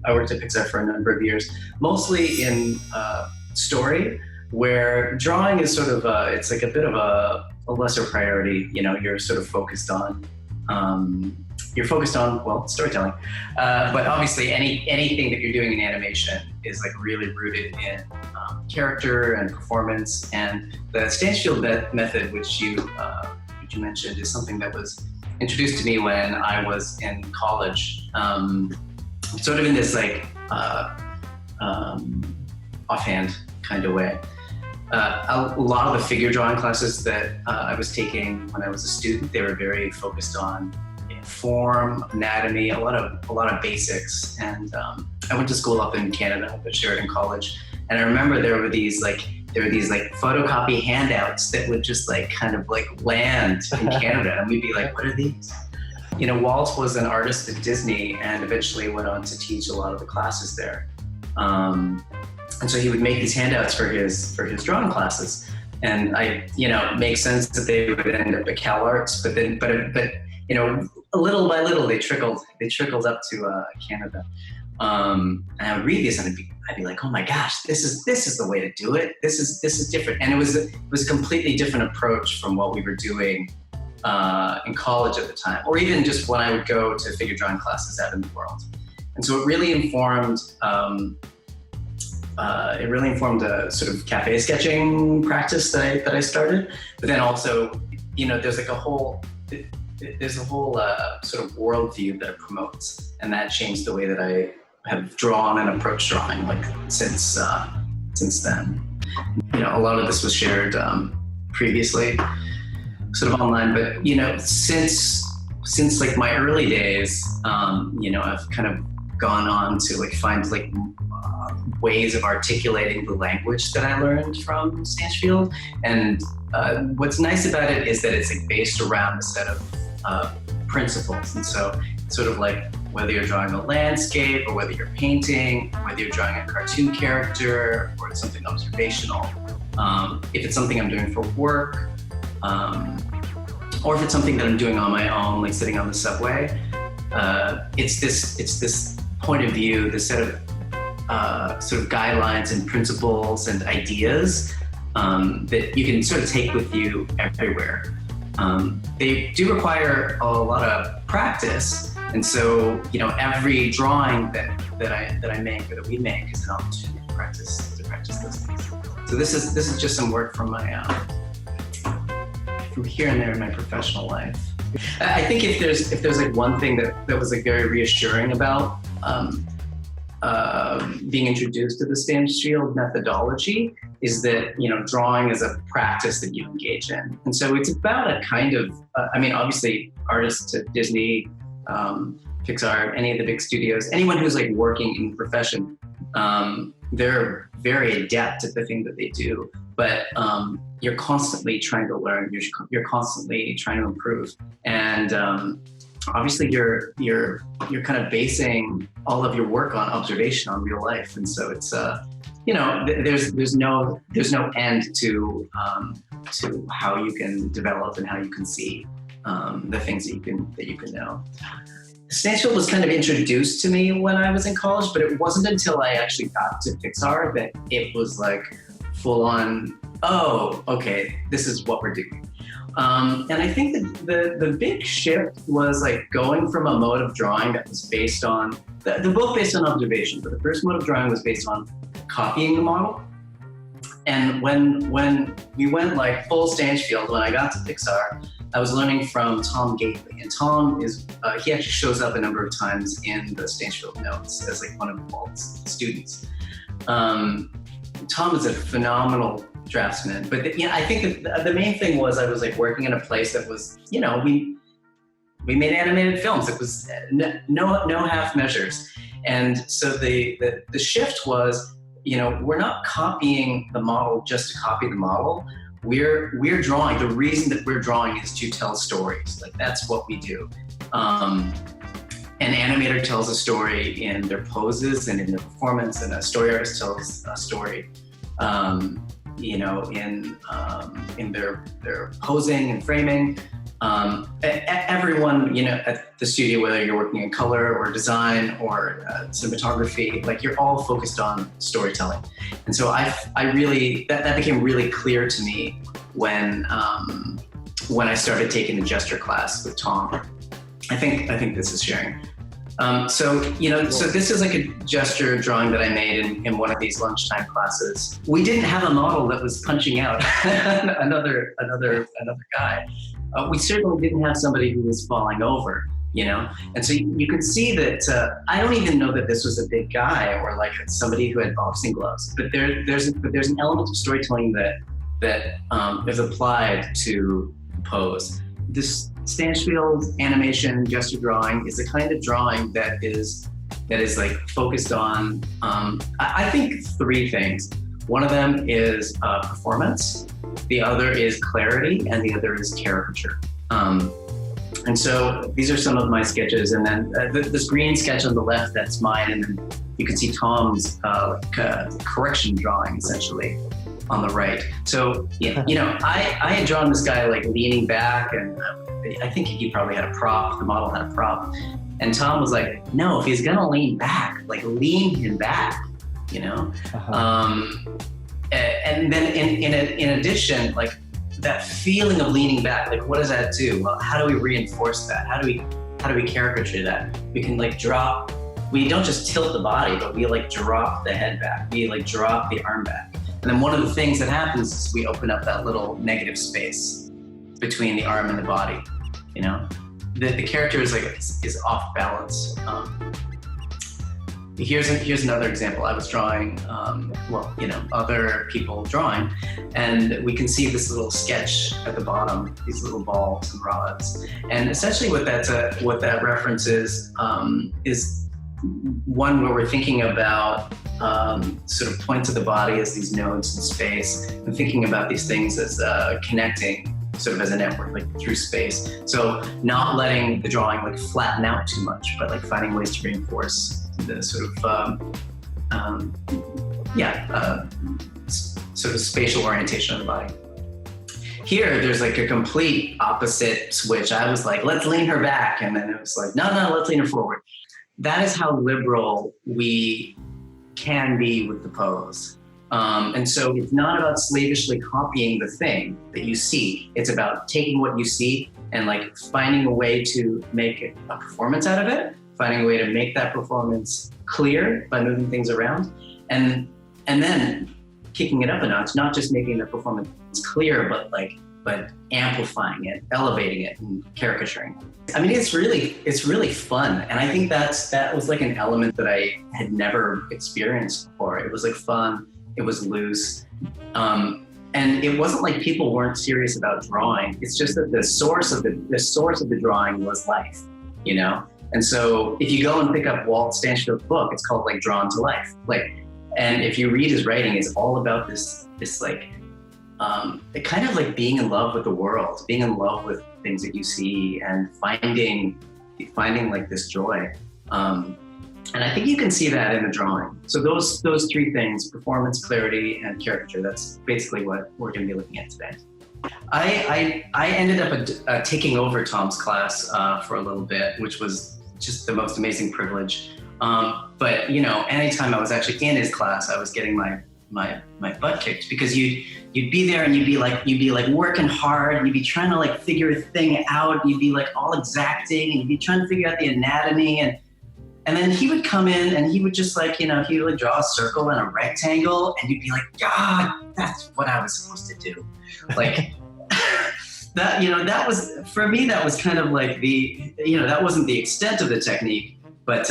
I worked at Pixar for a number of years, mostly in story, where drawing is sort of it's like a bit of a lesser priority. You know, you're sort of focused on well, storytelling, but obviously anything that you're doing in animation is like really rooted in character and performance. And the Stanfield method, which you mentioned, is something that was introduced to me when I was in college, sort of in this like offhand kind of way. A lot of the figure drawing classes that I was taking when I was a student, they were very focused on form, anatomy, a lot of basics. And I went to school up in Canada at Sheridan College, and I remember there were these photocopy handouts that would just like kind of like land in Canada, and we'd be like, what are these? You know, Walt was an artist at Disney and eventually went on to teach a lot of the classes there. And so he would make these handouts for his drawing classes. And it makes sense that they would end up at CalArts, but you know, little by little they trickled up to Canada. And I would read this and I'd be like, oh my gosh, this is the way to do it. This is different. And it was a completely different approach from what we were doing in college at the time, or even just when I would go to figure drawing classes out in the world. And so it really informed a sort of cafe sketching practice that I started. But then also, you know, there's a whole sort of worldview that it promotes, and that changed the way that I have drawn and approached drawing like since then. You know, a lot of this was shared previously, sort of online, but you know, since like my early days, you know, I've kind of gone on to like find like ways of articulating the language that I learned from Stanfield. And what's nice about it is that it's like based around a set of principles. And so it's sort of like whether you're drawing a landscape or whether you're painting, whether you're drawing a cartoon character or it's something observational, if it's something I'm doing for work, or if it's something that I'm doing on my own, like sitting on the subway, it's this point of view, this set of sort of guidelines and principles and ideas that you can sort of take with you everywhere. They do require a lot of practice, and so you know, every drawing that I make or that we make is an opportunity to practice those things. So this is just some work from my from here and there in my professional life. I think if there's like one thing that was like very reassuring about being introduced to the Stanfield methodology is that, you know, drawing is a practice that you engage in. And so it's about a kind of, obviously artists at Disney, Pixar, any of the big studios, anyone who's like working in the profession, they're very adept at the thing that they do, but you're constantly trying to learn, you're constantly trying to improve. And obviously you're kind of basing all of your work on observation, on real life. And so it's, you know, there's no end to how you can develop and how you can see the things that you can know. Stanfield was kind of introduced to me when I was in college, but it wasn't until I actually got to Pixar that it was like full on, oh, okay, this is what we're doing. And I think that the big shift was like going from a mode of drawing that was based on, they're both based on observation, but the first mode of drawing was based on copying the model. And when we went like full Stanfield, when I got to Pixar, I was learning from Tom Gately, and Tom is, he actually shows up a number of times in the Stanfield notes as like one of Walt's students. Tom is a phenomenal draftsman, but I think that the main thing was I was like working in a place that was, you know, we made animated films. It was no half measures. And so the shift was, you know, we're not copying the model just to copy the model. We're drawing. The reason that we're drawing is to tell stories. Like that's what we do. An animator tells a story in their poses and in their performance, and a story artist tells a story, you know, in their posing and framing. Everyone, at the studio, whether you're working in color or design or cinematography, like you're all focused on storytelling. And so I really, that became really clear to me when I started taking the gesture class with Tom. I think this is sharing. So this is like a gesture drawing that I made in one of these lunchtime classes. We didn't have a model that was punching out another guy. We certainly didn't have somebody who was falling over, And so you could see that, I don't even know that this was a big guy or like somebody who had boxing gloves, but there's an element of storytelling that is applied to pose. This Stanchfield animation gesture drawing is the kind of drawing that is like focused on, I think, three things. One of them is performance, the other is clarity, and the other is caricature. And so these are some of my sketches, and then this green sketch on the left, that's mine, and then you can see Tom's correction drawing essentially on the right. So I had drawn this guy like leaning back, and I think he probably had a prop. The model had a prop, and Tom was like, "No, if he's gonna lean back, like lean him back," And then in addition, like that feeling of leaning back, like what does that do? Well, how do we reinforce that? How do we caricature that? We can like drop. We don't just tilt the body, but we like drop the head back. We like drop the arm back. And then one of the things that happens is we open up that little negative space between the arm and the body. The character is off balance. Here's another example. I was drawing, other people drawing, and we can see this little sketch at the bottom, these little balls and rods. And essentially what that references is one where we're thinking about sort of points of the body as these nodes in space, and thinking about these things as connecting sort of as a network, like through space. So not letting the drawing like flatten out too much, but like finding ways to reinforce the sort of spatial orientation of the body. Here, there's like a complete opposite switch. I was like, let's lean her back. And then it was like, no, let's lean her forward. That is how liberal we can be with the pose. And so it's not about slavishly copying the thing that you see. It's about taking what you see and like finding a way to make a performance out of it, finding a way to make that performance clear by moving things around, and then kicking it up a notch, not just making the performance clear, but amplifying it, elevating it, and caricaturing it. I mean, it's really fun. And I think that was like an element that I had never experienced before. It was like fun. It was loose. And it wasn't like people weren't serious about drawing. It's just that the source of the drawing was life, And so if you go and pick up Walt Stanchfield's book, it's called like Drawn to Life. And if you read his writing, it's all about this like, it kind of like being in love with the world, being in love with things that you see, and finding like this joy. And I think you can see that in the drawing. So those three things: performance, clarity, and caricature. That's basically what we're going to be looking at today. I ended up taking over Tom's class for a little bit, which was just the most amazing privilege. But anytime I was actually in his class, I was getting my butt kicked, because you'd be there and you'd be like working hard, and you'd be trying to like figure a thing out. You'd be like all exacting, and you'd be trying to figure out the anatomy, and then he would come in and he would just like, he would like draw a circle and a rectangle, and you'd be like, God, that's what I was supposed to do. Like that was, for me, that was kind of like that wasn't the extent of the technique, but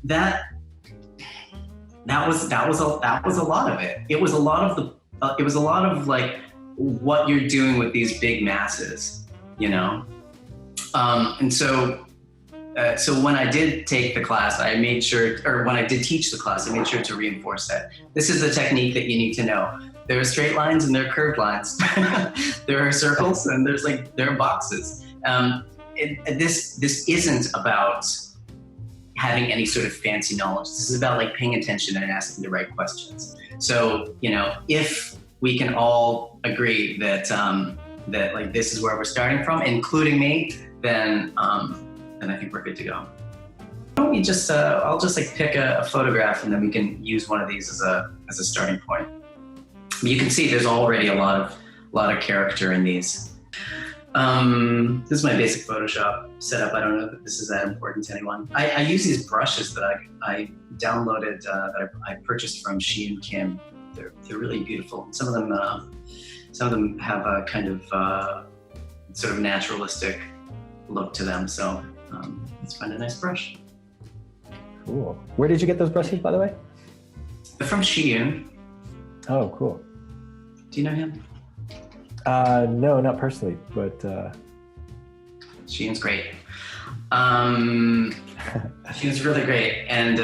that was a lot of it. It was a lot of like what you're doing with these big masses, and so when I did take the class, when I did teach the class, I made sure to reinforce that. This is the technique that you need to know. There are straight lines and there are curved lines. There are circles and there are boxes. This isn't about having any sort of fancy knowledge. This is about like paying attention and asking the right questions. So, if we can all agree that that like this is where we're starting from, including me, then I think we're good to go. Why don't we just I'll just like pick a photograph and then we can use one of these as a starting point. You can see there's already a lot of character in these. This is my basic Photoshop setup. I don't know that this is that important to anyone. I use these brushes that I downloaded, that I purchased from Shein Kim. They're really beautiful. Some of them have a kind of sort of naturalistic look to them. So let's find a nice brush. Cool. Where did you get those brushes, by the way? They're from Shein. Oh, cool. Do you know him? No, not personally, but Shein's great. Shein's really great, and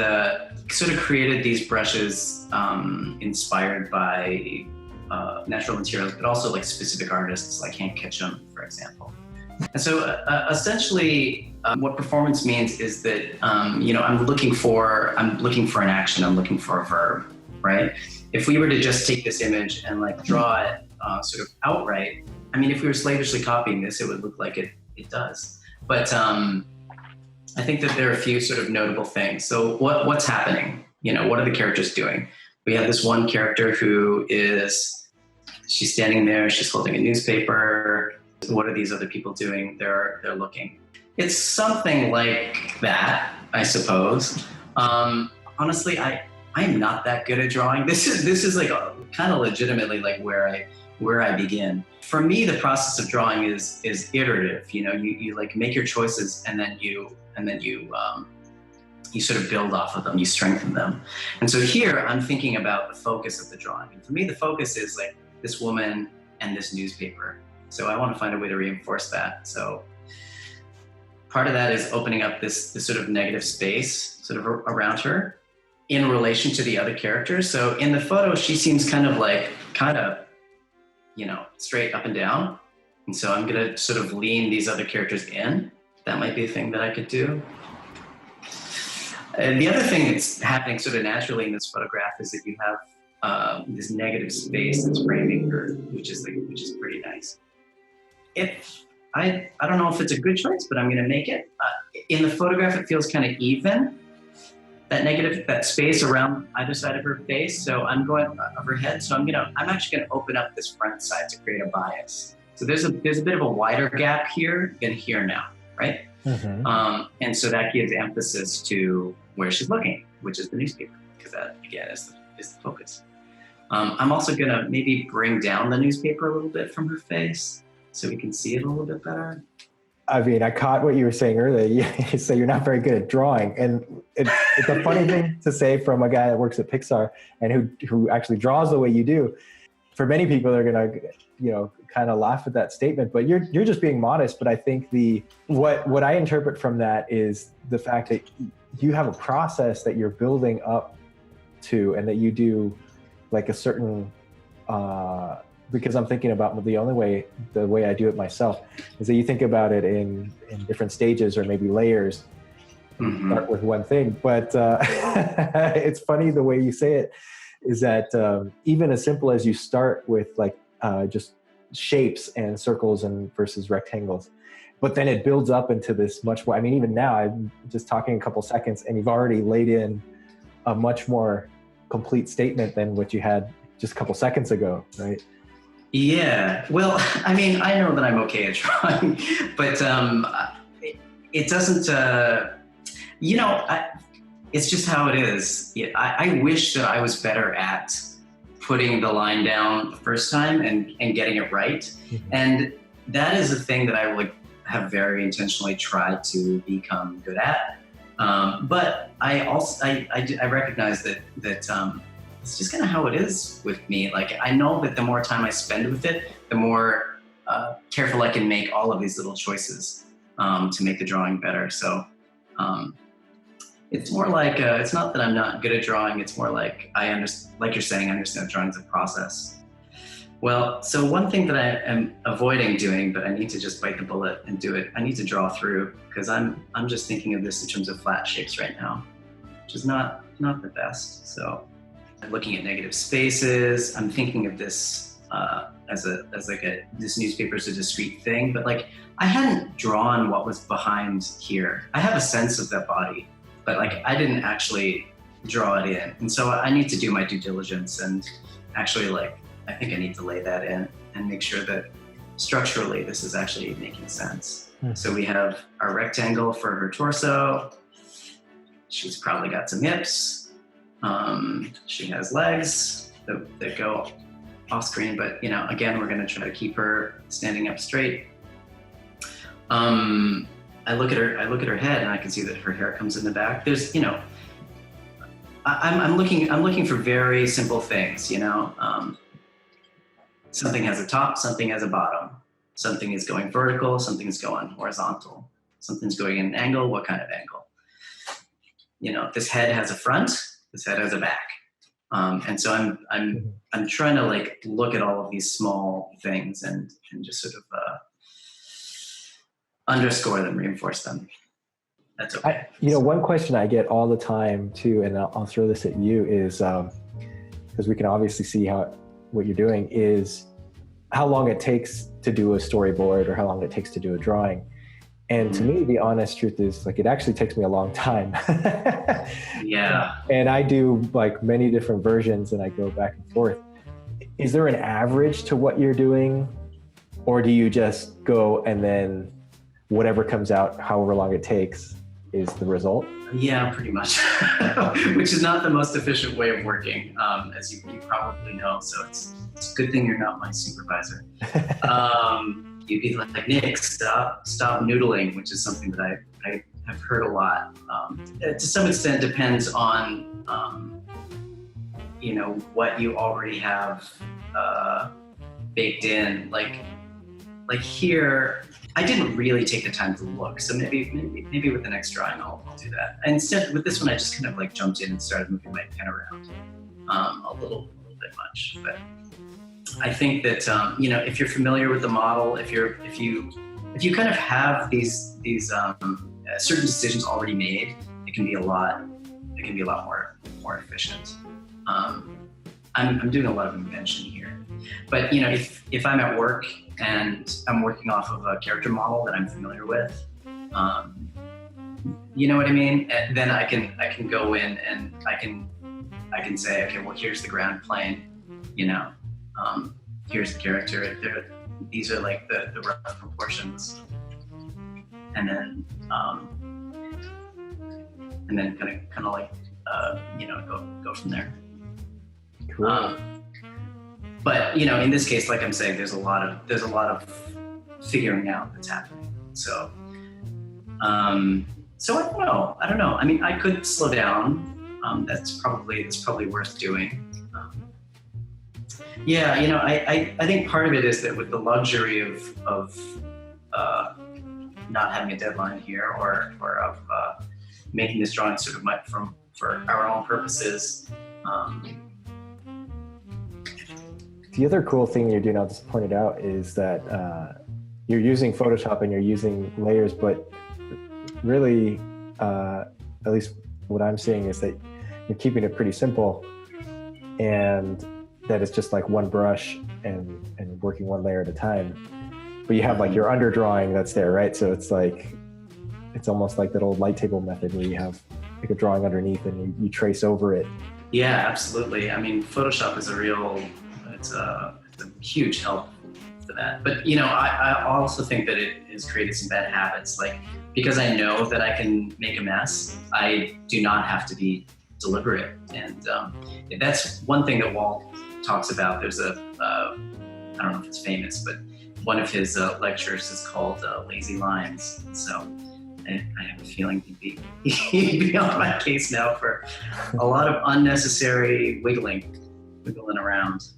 sort of created these brushes inspired by natural materials, but also like specific artists like Hank Ketchum, for example. And so essentially what performance means is that, I'm looking for an action, I'm looking for a verb, right? If we were to just take this image and like draw it sort of outright, I mean, if we were slavishly copying this, it would look like it does. But I think that there are a few sort of notable things. So what's happening? What are the characters doing? We have this one character she's standing there, she's holding a newspaper. What are these other people doing? They're looking. It's something like that, I suppose. Honestly, I'm not that good at drawing. This is like kind of legitimately like where I begin. For me, the process of drawing is iterative. You like make your choices and then you sort of build off of them, you strengthen them. And so here I'm thinking about the focus of the drawing. And for me, the focus is like this woman and this newspaper. So I want to find a way to reinforce that. So part of that is opening up this sort of negative space sort of around her in relation to the other characters. So in the photo, she seems kind of straight up and down. And so I'm going to sort of lean these other characters in. That might be a thing that I could do. And the other thing that's happening sort of naturally in this photograph is that you have this negative space that's framing her, which is pretty nice. I don't know if it's a good choice, but I'm going to make it. In the photograph, it feels kind of even. That space around either side of her face. So I'm going of her head. So I'm actually going to open up this front side to create a bias. So there's a bit of a wider gap here than here now, right? Mm-hmm. And so that gives emphasis to where she's looking, which is the newspaper, because that again is the focus. I'm also going to maybe bring down the newspaper a little bit from her face so we can see it a little bit better. I mean, I caught what you were saying earlier. You say you're not very good at drawing. And it's a funny thing to say from a guy that works at Pixar and who actually draws the way you do. For many people, they're going to, kind of laugh at that statement, but you're just being modest. But I think what I interpret from that is the fact that you have a process that you're building up to, and that you do like a certain, because I'm thinking about the way I do it myself is that you think about it in different stages or maybe layers. Mm-hmm. Start with one thing, but it's funny the way you say it is that even as simple as you start with like just shapes and circles and versus rectangles, but then it builds up into this much more. I mean, even now I'm just talking a couple seconds and you've already laid in a much more complete statement than what you had just a couple seconds ago, right? Yeah, well, I mean, I know that I'm okay at drawing, but it doesn't, it's just how it is. I wish that I was better at putting the line down the first time and getting it right. Mm-hmm. And that is a thing that I would have very intentionally tried to become good at. But I also, I recognize that it's just kind of how it is with me. Like, I know that the more time I spend with it, the more careful I can make all of these little choices to make the drawing better. So it's more like, it's not that I'm not good at drawing. It's more like like you're saying, I understand drawing is a process. Well, so one thing that I am avoiding doing, but I need to just bite the bullet and do it, I need to draw through, because I'm just thinking of this in terms of flat shapes right now, which is not the best. So I'm looking at negative spaces. I'm thinking of this this newspaper is a discrete thing, but like I hadn't drawn what was behind here. I have a sense of that body, but like I didn't actually draw it in. And so I need to do my due diligence and actually like, I think I need to lay that in and make sure that structurally this is actually making sense. So we have our rectangle for her torso. She's probably got some hips. She has legs that go off screen, but you know, again, we're going to try to keep her standing up straight. I look at her head, and I can see that her hair comes in the back. There's, you know, I'm looking for very simple things. You know, something has a top, something has a bottom. Something is going vertical, something is going horizontal. Something's going in an angle. What kind of angle? You know, this head has a front. This head has a back. And so I'm trying to like look at all of these small things and just sort of underscore them, reinforce them. That's okay. One question I get all the time too, and I'll throw this at you, is because we can obviously see what you're doing is how long it takes to do a storyboard or how long it takes to do a drawing. And to me, the honest truth is like, it actually takes me a long time. Yeah. And I do like many different versions and I go back and forth. Is there an average to what you're doing? Or do you just go and then whatever comes out, however long it takes, is the result? Yeah, pretty much. Which is not the most efficient way of working, as you probably know. So it's a good thing you're not my supervisor. You'd be like, Nick, stop noodling, which is something that I have heard a lot. To some extent depends on, what you already have baked in. Like here, I didn't really take the time to look. So maybe with the next drawing, I'll do that. And instead, with this one, I just kind of like jumped in and started moving my pen around a little bit much. But I think that if you're familiar with the model, if you kind of have these certain decisions already made, it can be a lot more efficient. I'm doing a lot of invention here, but if I'm at work and I'm working off of a character model that I'm familiar with, you know what I mean? And then I can go in and I can say, okay, well, here's the ground plane, here's the character. These are like the rough proportions, and then kind of like go from there. Cool. But in this case, like I'm saying, there's a lot of figuring out that's happening. So I don't know. I mean, I could slow down. That's probably worth doing. I think part of it is that with the luxury of not having a deadline here, or of making this drawing sort of for our own purposes. The other cool thing you're doing, I'll just point it out, is that you're using Photoshop and you're using layers, but really, at least what I'm seeing is that you're keeping it pretty simple, and that it's just like one brush and working one layer at a time. But you have like your underdrawing that's there, right? So it's almost like that old light table method where you have like a drawing underneath and you trace over it. Yeah, absolutely. I mean, Photoshop is it's a huge help for that. But I also think that it has created some bad habits. Like, because I know that I can make a mess, I do not have to be deliberate. And that's one thing that Walt talks about. There's I don't know if it's famous, but one of his lectures is called Lazy Lines. So I have a feeling he'd be on my case now for a lot of unnecessary wiggling around.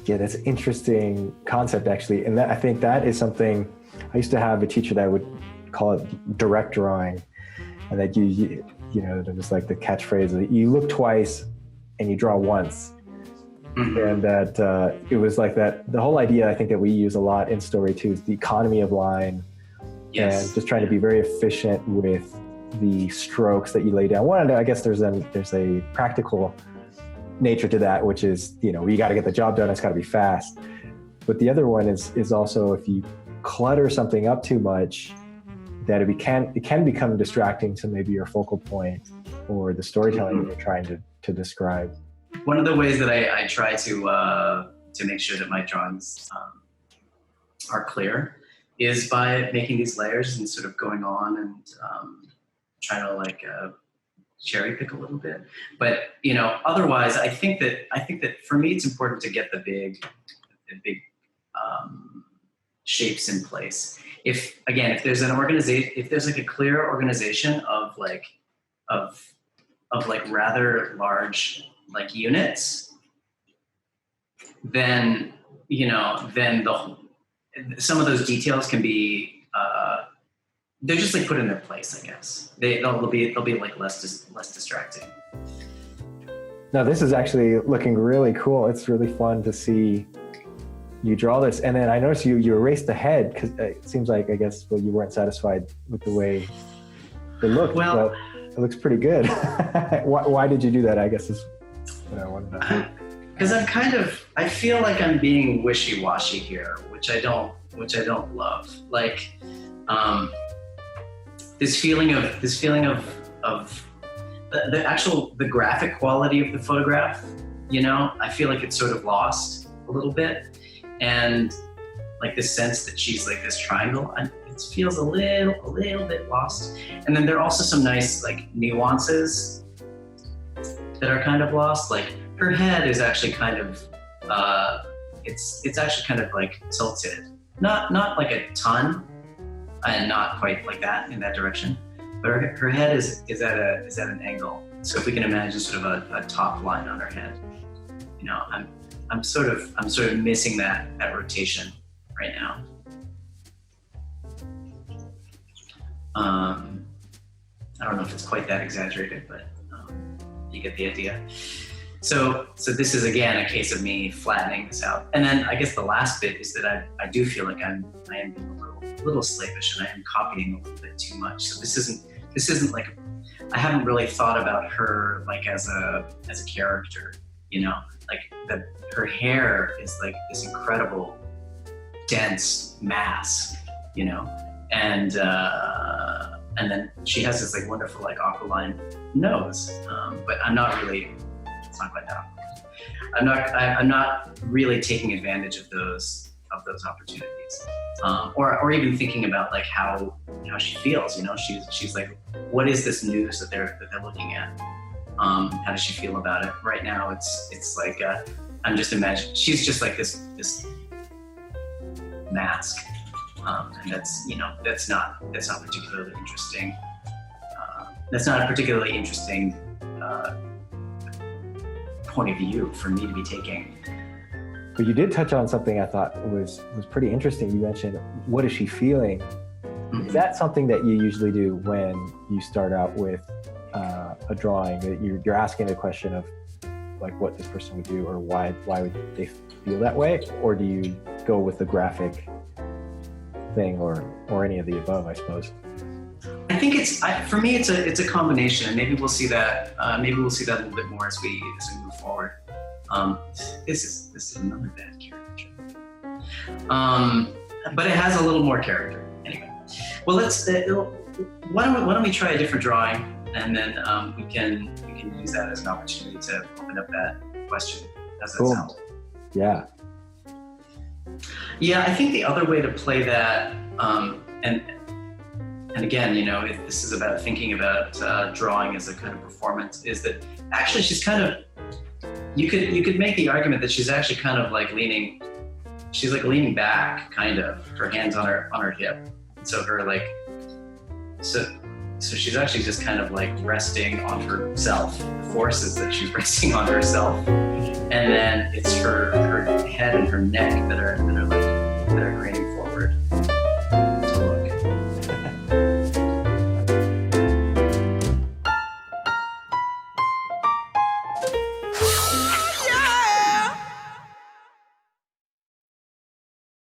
Yeah, that's an interesting concept, actually. And I think that is something, I used to have a teacher that would call it direct drawing. And that there was like the catchphrase that you look twice and you draw once. Mm-hmm. And that it was like that, the whole idea I think that we use a lot in Story 2 is the economy of line. Yes. And just trying to be very efficient with the strokes that you lay down. One, I guess there's a practical nature to that, which is, you know, you got to get the job done. It's got to be fast. But the other one is also if you clutter something up too much, that it can become distracting to maybe your focal point or the storytelling you're trying to describe. One of the ways that I try to make sure that my drawings are clear is by making these layers and sort of going on and trying to like cherry pick a little bit. But you know, otherwise, I think that for me, it's important to get the big shapes in place. If there's an organization, if there's like a clear organization of rather large like units, then some of those details can be they're just like put in their place, I guess. They'll be like less distracting. Now this is actually looking really cool. It's really fun to see you draw this. And then I noticed you erased the head because it seems like, I guess, you weren't satisfied with the way it looked. Well, but it looks pretty good. Why did you do that? I guess is what I wanted to know. Because I feel like I'm being wishy-washy here, which I don't love. Like, this feeling of the graphic quality of the photograph, you know, I feel like it's sort of lost a little bit. And like this sense that she's like this triangle, and it feels a little bit lost. And then there are also some nice like nuances that are kind of lost. Like her head is actually kind of, it's actually kind of like tilted, not like a ton, and not quite like that in that direction, but her head is at an angle. So if we can imagine sort of a top line on her head, you know, I'm sort of missing that rotation right now. I don't know if it's quite that exaggerated, but you get the idea. So this is again a case of me flattening this out. And then I guess the last bit is that I do feel like I am being a little slavish, and I am copying a little bit too much. So this isn't like, I haven't really thought about her like as a character, you know, like her hair is like this incredible dense mass, you know, and then she has this like wonderful like aquiline nose, but it's not quite that. I'm not really taking advantage of those opportunities, or even thinking about like how she feels. You know, she's like, what is this news that they're looking at? How does she feel about it right now? It's like I'm just imagining she's just like this mask, and that's not particularly interesting. That's not a particularly interesting point of view for me to be taking. But you did touch on something I thought was pretty interesting. You mentioned, what is she feeling? Mm-hmm. Is that something that you usually do when you start out with a drawing, that you're asking the question of like what this person would do, or why would they feel that way? Or do you go with the graphic thing, or any of the above, I suppose? I think for me it's a combination, and maybe we'll see that a little bit more as we move forward. This is another bad caricature, but it has a little more character anyway. Well, why don't we try a different drawing, and then we can use that as an opportunity to open up that question. Does that cool. sound? Yeah. Yeah, I think the other way to play that, and again, you know, if this is about thinking about drawing as a kind of performance, is that actually she's kind of, you could make the argument that she's actually kind of like leaning back, kind of, her hands on her hip. And so so she's actually just kind of like resting on herself, the forces that she's resting on herself. And then it's her head and her neck that are creating